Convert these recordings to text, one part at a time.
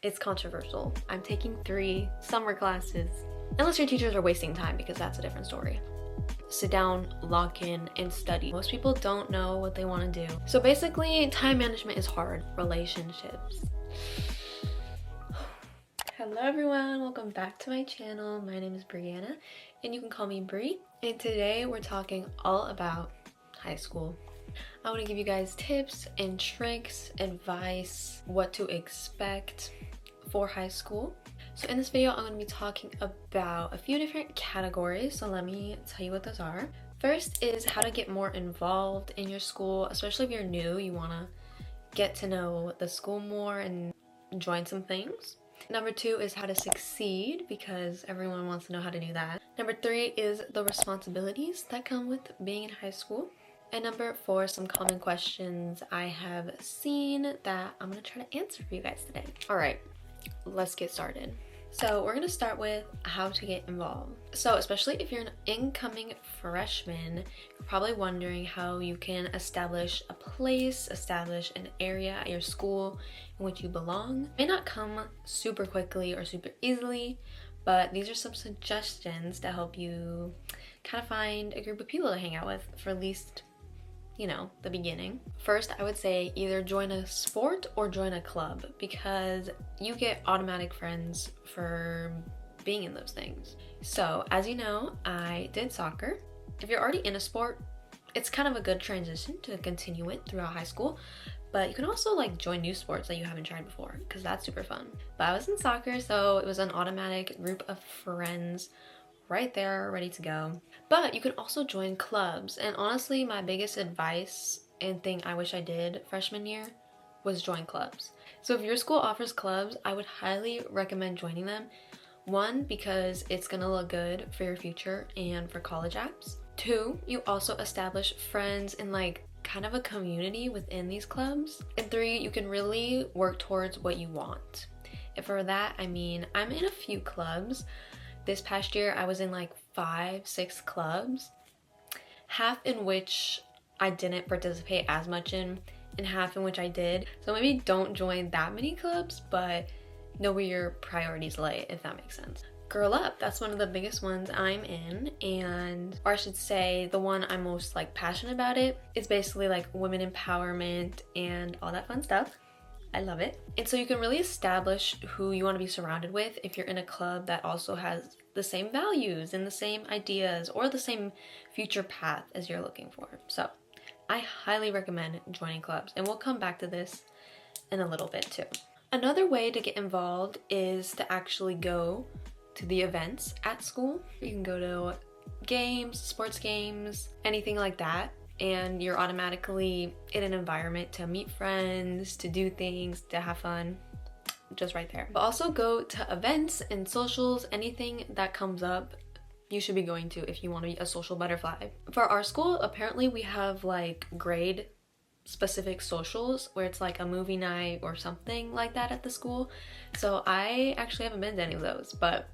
It's controversial. I'm taking 3 summer classes. Unless your teachers are wasting time, because that's a different story. Sit down, lock in, and study. Most people don't know what they want to do. So basically, time management is hard. Relationships. Hello everyone, welcome back to my channel. My name is Brianna, and you can call me Bri. And today we're talking all about high school. I want to give you guys tips and tricks, advice, what to expect for high school. So in this video, I'm going to be talking about a few different categories. So let me tell you what those are. First is how to get more involved in your school, especially if you're new, you want to get to know the school more and join some things. Number 2 is how to succeed, because everyone wants to know how to do that. Number 3 is the responsibilities that come with being in high school. And number 4, some common questions I have seen that I'm going to try to answer for you guys today. All right, let's get started. So we're going to start with how to get involved. So especially if you're an incoming freshman, you're probably wondering how you can establish a place, establish an area at your school in which you belong. It may not come super quickly or super easily, but these are some suggestions to help you kind of find a group of people to hang out with for at least, you know, the beginning. First, I would say either join a sport or join a club, because you get automatic friends for being in those things. So as you know, I did soccer. If you're already in a sport, it's kind of a good transition to continue it throughout high school, but you can also like join new sports that you haven't tried before, because that's super fun. But I was in soccer, so it was an automatic group of friends right there, ready to go. But you can also join clubs, and honestly, my biggest advice and thing I wish I did freshman year was join clubs. So if your school offers clubs, I would highly recommend joining them. 1, because it's gonna look good for your future and for college apps. 2, you also establish friends and like kind of a community within these clubs. And 3, you can really work towards what you want. And for that, I mean, I'm in a few clubs. This past year, I was in like 5-6 clubs, half in which I didn't participate as much in, and half in which I did. So maybe don't join that many clubs, but know where your priorities lay, if that makes sense. Girl Up, that's one of the biggest ones I'm in, and, or I should say, the one I'm most like passionate about it. It's basically like women empowerment and all that fun stuff. I love it. And so you can really establish who you want to be surrounded with if you're in a club that also has the same values and the same ideas or the same future path as you're looking for. So I highly recommend joining clubs, and we'll come back to this in a little bit too. Another way to get involved is to actually go to the events at school. You can go to games, sports games, anything like that, and you're automatically in an environment to meet friends, to do things, to have fun, just right there. But also go to events and socials. Anything that comes up, you should be going to if you want to be a social butterfly. For our school, apparently we have like grade specific socials where it's like a movie night or something like that at the school. So I actually haven't been to any of those, but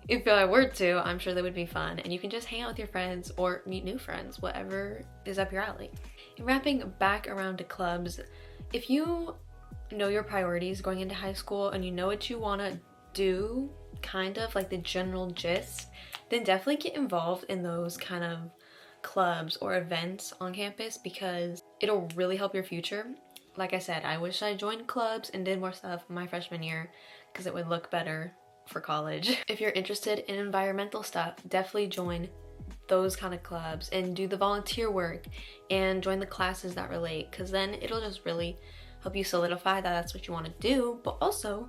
if I were to, I'm sure they would be fun, and you can just hang out with your friends or meet new friends, whatever is up your alley. And wrapping back around to clubs, if you know your priorities going into high school and you know what you want to do, kind of like the general gist, then definitely get involved in those kind of clubs or events on campus, because it'll really help your future. Like I said, I wish I joined clubs and did more stuff my freshman year, because it would look better for college. If you're interested in environmental stuff, definitely join those kind of clubs and do the volunteer work and join the classes that relate, because then it'll just really help you solidify that that's what you want to do, but also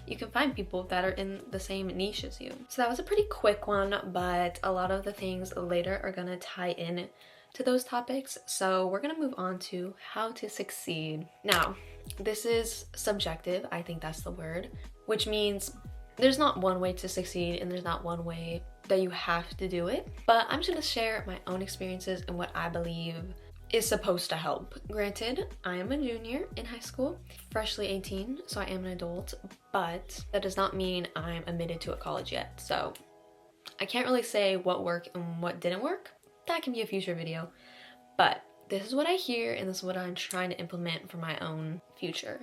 you can find people that are in the same niche as you. So that was a pretty quick one, but a lot of the things later are gonna tie in to those topics. So we're gonna move on to how to succeed. Now, this is subjective, I think that's the word, which means there's not one way to succeed and there's not one way that you have to do it. But I'm just gonna share my own experiences and what I believe is supposed to help. Granted, I am a junior in high school, freshly 18, so I am an adult, but that does not mean I'm admitted to a college yet. So I can't really say what worked and what didn't work. That can be a future video. But this is what I hear, and this is what I'm trying to implement for my own future.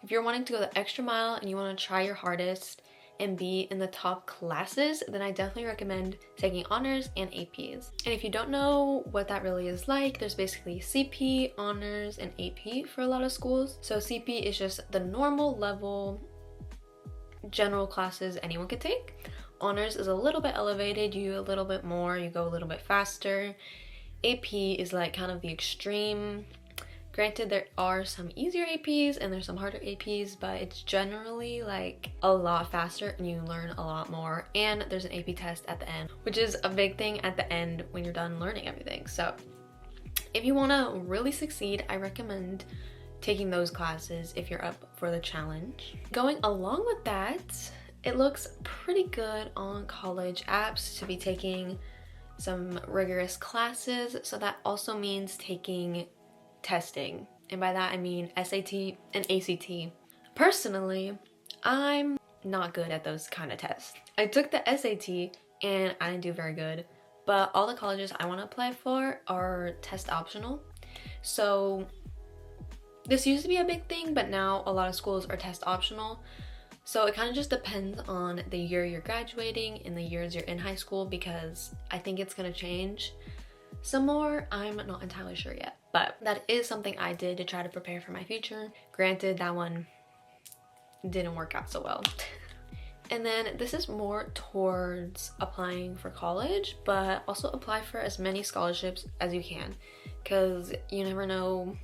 If you're wanting to go the extra mile and you want to try your hardest and be in the top classes, then I definitely recommend taking honors and APs. And if you don't know what that really is like, there's basically CP, honors, and AP for a lot of schools. So CP is just the normal level general classes anyone could take. Honors is a little bit elevated, you do a little bit more, you go a little bit faster. AP is like kind of the extreme. Granted, there are some easier APs and there's some harder APs, but it's generally like a lot faster and you learn a lot more. And there's an AP test at the end, which is a big thing at the end when you're done learning everything. So if you want to really succeed, I recommend taking those classes if you're up for the challenge. Going along with that, it looks pretty good on college apps to be taking some rigorous classes. So that also means taking testing, and by that I mean SAT and ACT. Personally, I'm not good at those kind of tests. I took the SAT and I didn't do very good, but all the colleges I want to apply for are test optional. So this used to be a big thing, but now a lot of schools are test optional. So it kind of just depends on the year you're graduating and the years you're in high school, because I think it's going to change some more. I'm not entirely sure yet, but that is something I did to try to prepare for my future. Granted, that one didn't work out so well. And then this is more towards applying for college, but also apply for as many scholarships as you can, because you never know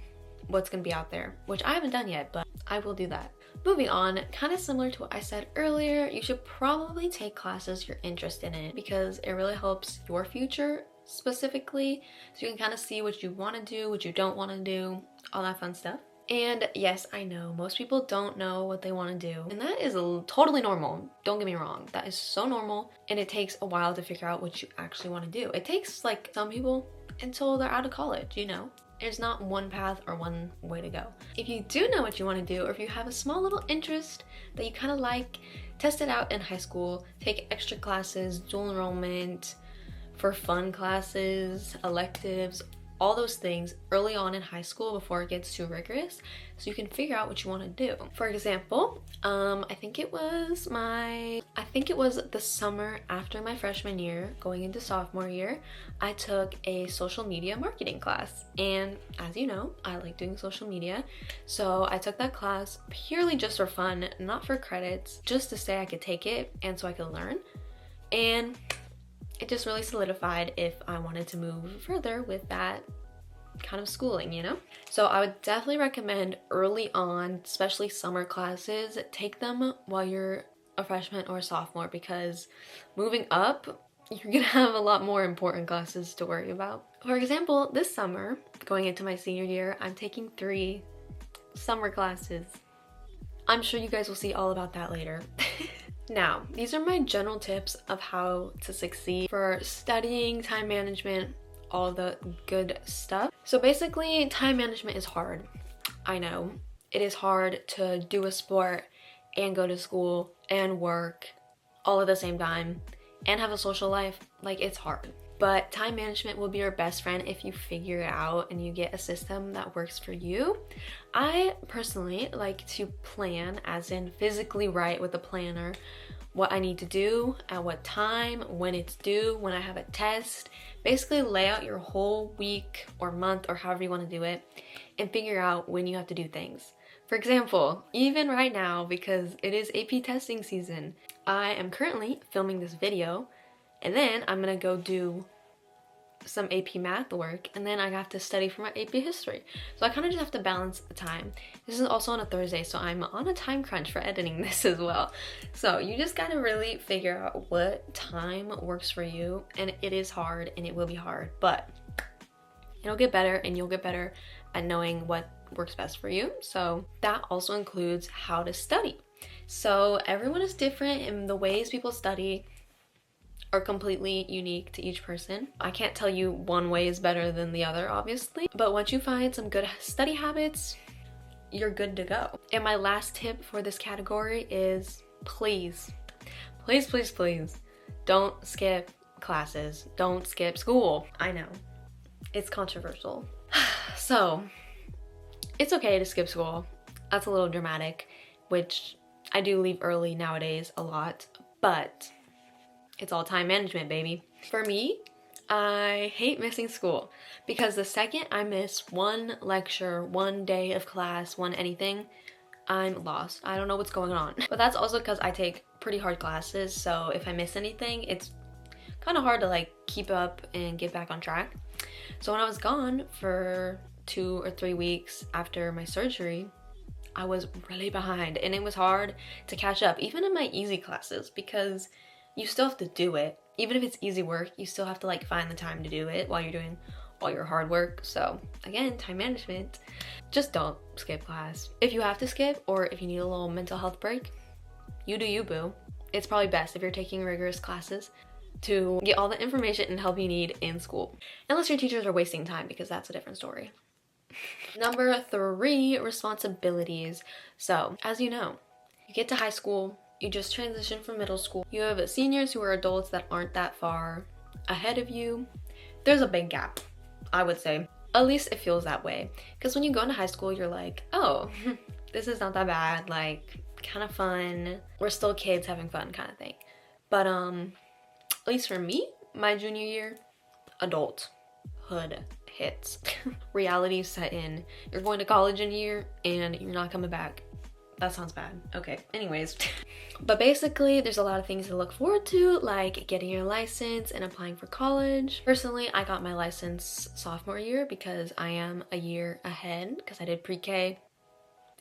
what's going to be out there, which I haven't done yet, but I will do that. Moving on, kind of similar to what I said earlier, you should probably take classes you're interested in, because it really helps your future specifically, so you can kind of see what you want to do, what you don't want to do, all that fun stuff. And yes, I know most people don't know what they want to do, and that is totally normal. Don't get me wrong, that is so normal, and it takes a while to figure out what you actually want to do. It takes like some people until they're out of college, you know. There's not one path or one way to go. If you do know what you want to do, or if you have a small little interest that you kind of like, test it out in high school. Take extra classes, dual enrollment, for fun classes, electives, all those things early on in high school before it gets too rigorous, so you can figure out what you want to do. For example, I think it was the summer after my freshman year going into sophomore year, I took a social media marketing class, and as you know, I like doing social media, so I took that class purely just for fun, not for credits, just to say I could take it and so I could learn. And it just really solidified if I wanted to move further with that kind of schooling, you know? So I would definitely recommend early on, especially summer classes, take them while you're a freshman or a sophomore, because moving up, you're gonna have a lot more important classes to worry about. For example, this summer, going into my senior year, I'm taking 3 summer classes. I'm sure you guys will see all about that later. Now, these are my general tips of how to succeed for studying, time management, all the good stuff. So basically, time management is hard. I know. It is hard to do a sport and go to school and work all at the same time and have a social life. Like, it's hard. But time management will be your best friend if you figure it out and you get a system that works for you. I personally like to plan, as in physically write with a planner, what I need to do, at what time, when it's due, when I have a test. Basically lay out your whole week or month or however you want to do it, and figure out when you have to do things. For example, even right now, because it is AP testing season, I am currently filming this video, and then I'm gonna go do some AP math work, and then I have to study for my AP history. So I kind of just have to balance the time. This is also on a Thursday, so I'm on a time crunch for editing this as well. So you just gotta really figure out what time works for you, and it is hard and it will be hard, but it'll get better, and you'll get better at knowing what works best for you. So that also includes how to study. So everyone is different, and the ways people study are completely unique to each person. I can't tell you one way is better than the other, obviously, but once you find some good study habits, you're good to go. And my last tip for this category is please, please, please, please, don't skip classes. Don't skip school. I know, it's controversial. So it's okay to skip school. That's a little dramatic, which I do leave early nowadays a lot, but it's all time management, baby. For me, I hate missing school because the second I miss one lecture, one day of class, one anything, I'm lost. I don't know what's going on. But that's also because I take pretty hard classes, so if I miss anything, it's kind of hard to like keep up and get back on track. So when I was gone for 2 or 3 weeks after my surgery, I was really behind and it was hard to catch up, even in my easy classes, because you still have to do it. Even if it's easy work, you still have to like find the time to do it while you're doing all your hard work. So again, time management. Just don't skip class. If you have to skip, or if you need a little mental health break, you do you, boo. It's probably best if you're taking rigorous classes to get all the information and help you need in school. Unless your teachers are wasting time, because that's a different story. Number 3, responsibilities. So, as you know, you get to high school, you just transition from middle school. You have seniors who are adults that aren't that far ahead of you. There's a big gap, I would say. At least it feels that way. Because when you go into high school, you're like, oh, this is not that bad. Like, kind of fun. We're still kids having fun kind of thing. But at least for me, my junior year, adulthood hits. Reality set in. You're going to college in a year and you're not coming back. That sounds bad. Okay, anyways. But basically, there's a lot of things to look forward to, like getting your license and applying for college. Personally, I got my license sophomore year because I am a year ahead because I did pre-K.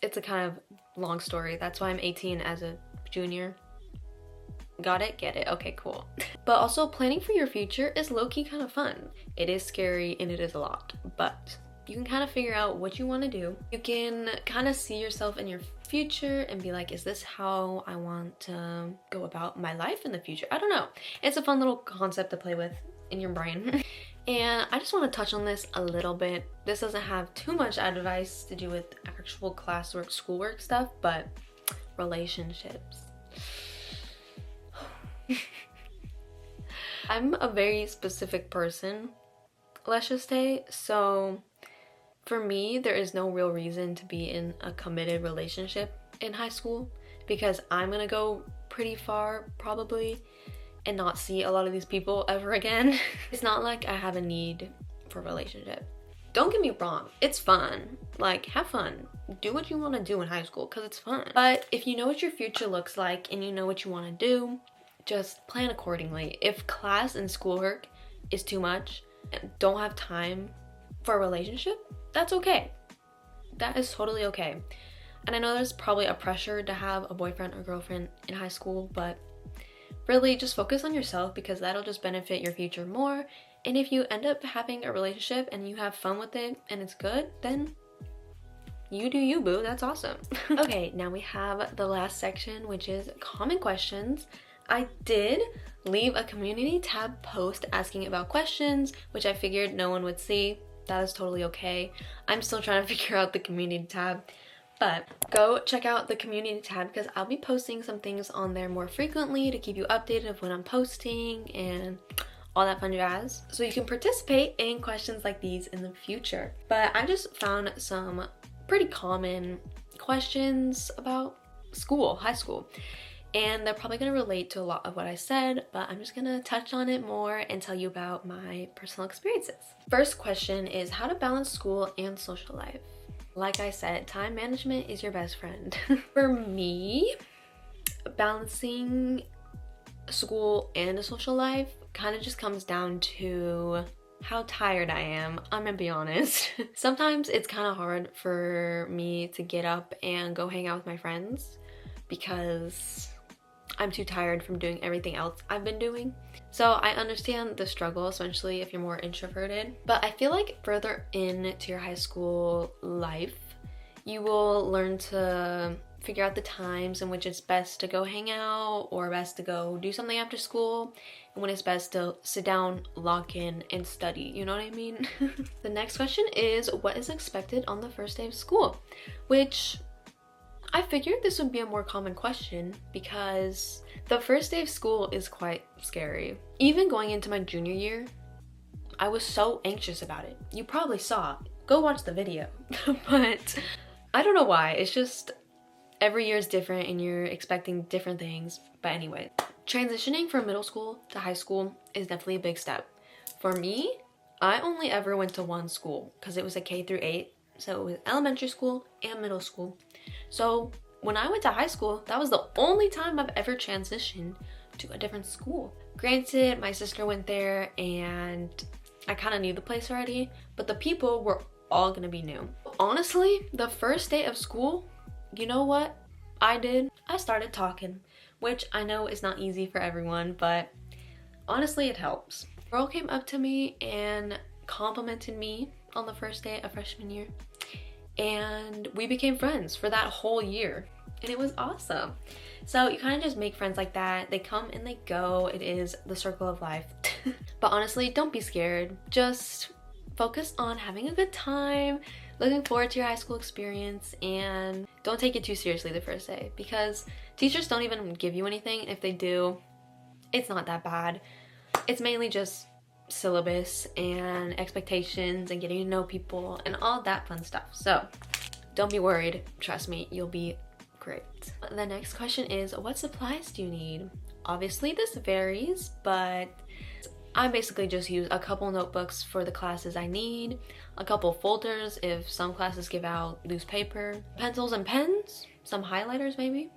It's a kind of long story. That's why I'm 18 as a junior. Got it? Get it? Okay, cool. But also, planning for your future is low-key kind of fun. It is scary and it is a lot, but you can kind of figure out what you want to do. You can kind of see yourself in your future and be like, is this how I want to go about my life in the future? I don't know. It's a fun little concept to play with in your brain. And I just want to touch on this a little bit. This doesn't have too much advice to do with actual classwork, schoolwork stuff, but relationships. I'm a very specific person, let's just say, so for me, there is no real reason to be in a committed relationship in high school because I'm gonna go pretty far probably and not see a lot of these people ever again. It's not like I have a need for a relationship. Don't get me wrong, it's fun. Like, have fun. Do what you want to do in high school because it's fun. But if you know what your future looks like and you know what you want to do, just plan accordingly. If class and schoolwork is too much and don't have time for a relationship, that's okay. That is totally okay. And I know there's probably a pressure to have a boyfriend or girlfriend in high school, but really just focus on yourself because that'll just benefit your future more. And if you end up having a relationship and you have fun with it and it's good, then you do you, boo. That's awesome. Okay, now we have the last section, which is common questions. I did leave a community tab post asking about questions, which I figured no one would see. That is totally okay. I'm still trying to figure out the community tab, but go check out the community tab because I'll be posting some things on there more frequently to keep you updated of when I'm posting and all that fun jazz. So you can participate in questions like these in the future. But I just found some pretty common questions about school, high school. And they're probably going to relate to a lot of what I said, but I'm just going to touch on it more and tell you about my personal experiences. First question is how to balance school and social life. Like I said, time management is your best friend. For me, balancing school and a social life kind of just comes down to how tired I am. I'm gonna be honest. Sometimes it's kind of hard for me to get up and go hang out with my friends because I'm too tired from doing everything else I've been doing. So I understand the struggle, especially if you're more introverted. But I feel like further into your high school life, you will learn to figure out the times in which it's best to go hang out or best to go do something after school, and when it's best to sit down, lock in, and study. You know what I mean? The next question is what is expected on the first day of school? Which I figured this would be a more common question because the first day of school is quite scary. Even going into my junior year, I was so anxious about it. You probably saw. Go watch the video. But I don't know why. It's just every year is different and you're expecting different things. But anyway, transitioning from middle school to high school is definitely a big step. For me, I only ever went to one school because it was a K through 8. So it was elementary school and middle school. So when I went to high school, that was the only time I've ever transitioned to a different school. Granted, my sister went there and I kind of knew the place already, but the people were all gonna be new. Honestly, the first day of school, you know what I did? I started talking, which I know is not easy for everyone, but honestly, it helps. A girl came up to me and complimented me on the first day of freshman year, and we became friends for that whole year, and it was awesome. So you kind of just make friends like that. They come and they go. It is the circle of life. But honestly, don't be scared. Just focus on having a good time, looking forward to your high school experience, and don't take it too seriously the first day because teachers don't even give you anything. If they do, it's not that bad. It's mainly just syllabus and expectations and getting to know people and all that fun stuff. So don't be worried. Trust me, you'll be great. The next question is, what supplies do you need? Obviously this varies, but I basically just use a couple notebooks for the classes I need, a couple folders if some classes give out loose paper, pencils and pens, some highlighters maybe,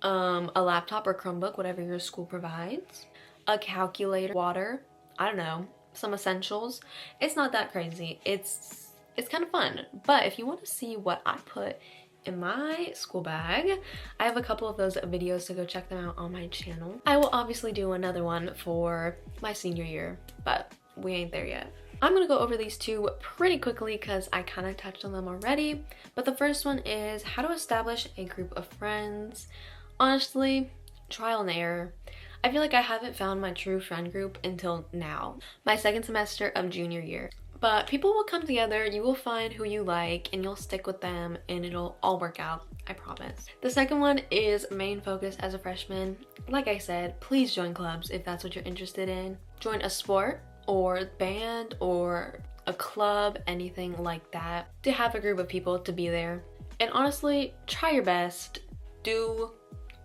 a laptop or Chromebook, whatever your school provides, a calculator, water, I don't know, some essentials. It's not that crazy. It's kind of fun. But if you want to see what I put in my school bag, I have a couple of those videos, so go check them out on my channel. I will obviously do another one for my senior year, but we ain't there yet. I'm gonna go over these two pretty quickly because I kind of touched on them already. But the first one is how to establish a group of friends. Honestly, trial and error. I feel like I haven't found my true friend group until now, my second semester of junior year. But people will come together, you will find who you like, and you'll stick with them, and it'll all work out, I promise. The second one is main focus as a freshman. Like I said, please join clubs if that's what you're interested in. Join a sport or band or a club, anything like that, to have a group of people to be there. And honestly, try your best. Do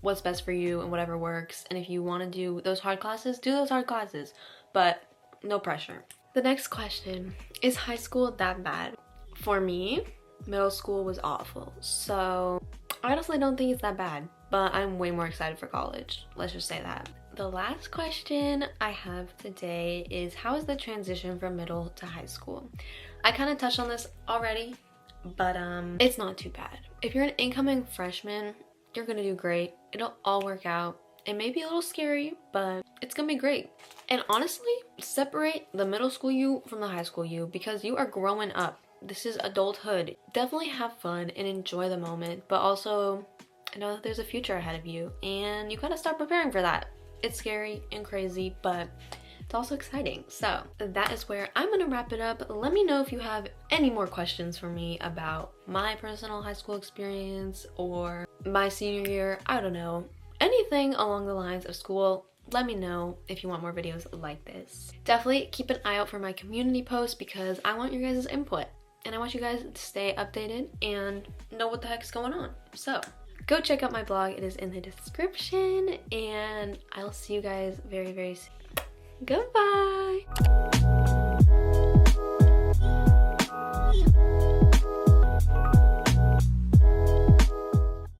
what's best for you and whatever works. And if you want to do those hard classes, do those hard classes, but no pressure. The next question, is high school that bad? For me, middle school was awful. So I honestly don't think it's that bad, but I'm way more excited for college. Let's just say that. The last question I have today is, how is the transition from middle to high school? I kind of touched on this already, but it's not too bad. If you're an incoming freshman, you're gonna do great. It'll all work out. It may be a little scary, but it's gonna be great. And honestly, separate the middle school you from the high school you because you are growing up. This is adulthood. Definitely have fun and enjoy the moment, but also know that there's a future ahead of you and you gotta start preparing for that. It's scary and crazy, but it's also exciting. So that is where I'm gonna wrap it up. Let me know if you have any more questions for me about my personal high school experience or my senior year. I don't know. Anything along the lines of school, let me know if you want more videos like this. Definitely keep an eye out for my community posts because I want your guys' input and I want you guys to stay updated and know what the heck is going on. So go check out my blog. It is in the description and I'll see you guys very, very soon. Goodbye!